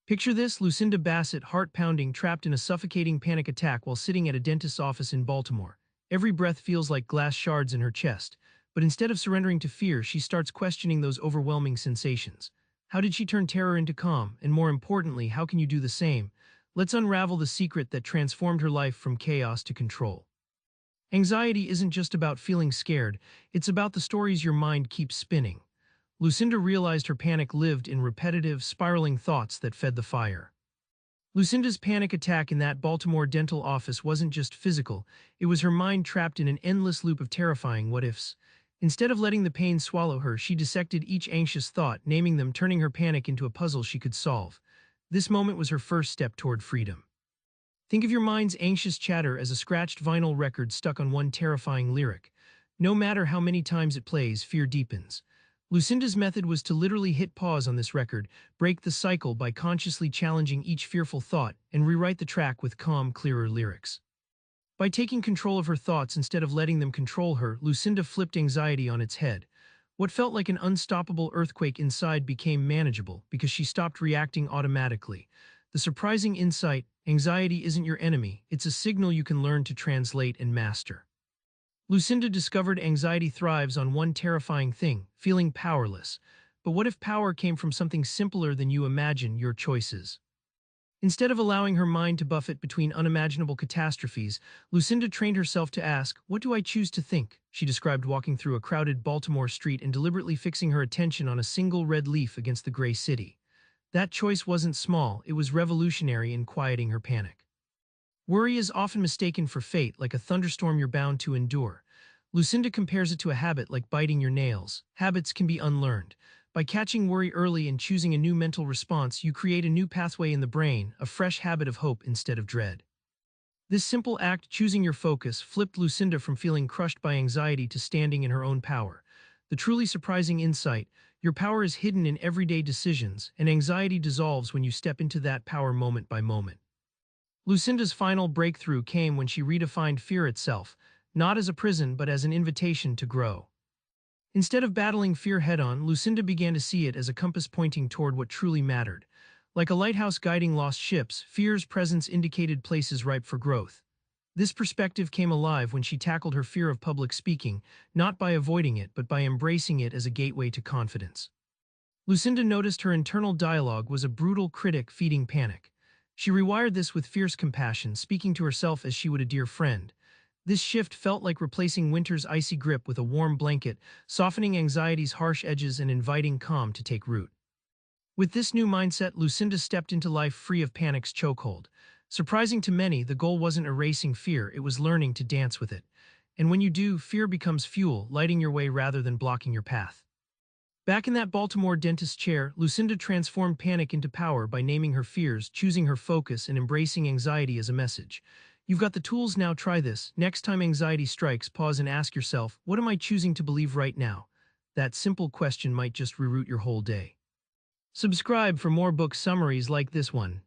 Picture this: Lucinda Bassett, heart pounding, trapped in a suffocating panic attack while sitting at a dentist's office in Baltimore. Every breath feels like glass shards in her chest. But instead of surrendering to fear, she starts questioning those overwhelming sensations. How did she turn terror into calm? And more importantly, how can you do the same? Let's unravel the secret that transformed her life from chaos to control. Anxiety isn't just about feeling scared, it's about the stories your mind keeps spinning. Lucinda realized her panic lived in repetitive, spiraling thoughts that fed the fire. Lucinda's panic attack in that Baltimore dental office wasn't just physical, it was her mind trapped in an endless loop of terrifying what-ifs. Instead of letting the pain swallow her, she dissected each anxious thought, naming them, turning her panic into a puzzle she could solve. This moment was her first step toward freedom. Think of your mind's anxious chatter as a scratched vinyl record stuck on one terrifying lyric. No matter how many times it plays, fear deepens. Lucinda's method was to literally hit pause on this record, break the cycle by consciously challenging each fearful thought, and rewrite the track with calm, clearer lyrics. By taking control of her thoughts instead of letting them control her, Lucinda flipped anxiety on its head. What felt like an unstoppable earthquake inside became manageable because she stopped reacting automatically. The surprising insight: anxiety isn't your enemy, it's a signal you can learn to translate and master. Lucinda discovered anxiety thrives on one terrifying thing: feeling powerless. But what if power came from something simpler than you imagine: your choices? Instead of allowing her mind to buffet between unimaginable catastrophes, Lucinda trained herself to ask, "What do I choose to think?" She described walking through a crowded Baltimore street and deliberately fixing her attention on a single red leaf against the gray city. That choice wasn't small, it was revolutionary in quieting her panic. Worry is often mistaken for fate, like a thunderstorm you're bound to endure. Lucinda compares it to a habit like biting your nails. Habits can be unlearned. By catching worry early and choosing a new mental response, you create a new pathway in the brain, a fresh habit of hope instead of dread. This simple act, choosing your focus, flipped Lucinda from feeling crushed by anxiety to standing in her own power. The truly surprising insight: your power is hidden in everyday decisions, and anxiety dissolves when you step into that power moment by moment. Lucinda's final breakthrough came when she redefined fear itself, not as a prison but as an invitation to grow. Instead of battling fear head-on, Lucinda began to see it as a compass pointing toward what truly mattered. Like a lighthouse guiding lost ships, fear's presence indicated places ripe for growth. This perspective came alive when she tackled her fear of public speaking, not by avoiding it but by embracing it as a gateway to confidence. Lucinda noticed her internal dialogue was a brutal critic feeding panic. She rewired this with fierce compassion, speaking to herself as she would a dear friend. This shift felt like replacing winter's icy grip with a warm blanket, softening anxiety's harsh edges and inviting calm to take root. With this new mindset, Lucinda stepped into life free of panic's chokehold. Surprising to many, the goal wasn't erasing fear, it was learning to dance with it. And when you do, fear becomes fuel, lighting your way rather than blocking your path. Back in that Baltimore dentist's chair, Lucinda transformed panic into power by naming her fears, choosing her focus, and embracing anxiety as a message. You've got the tools now, try this. Next time anxiety strikes, pause and ask yourself, what am I choosing to believe right now? That simple question might just reroute your whole day. Subscribe for more book summaries like this one.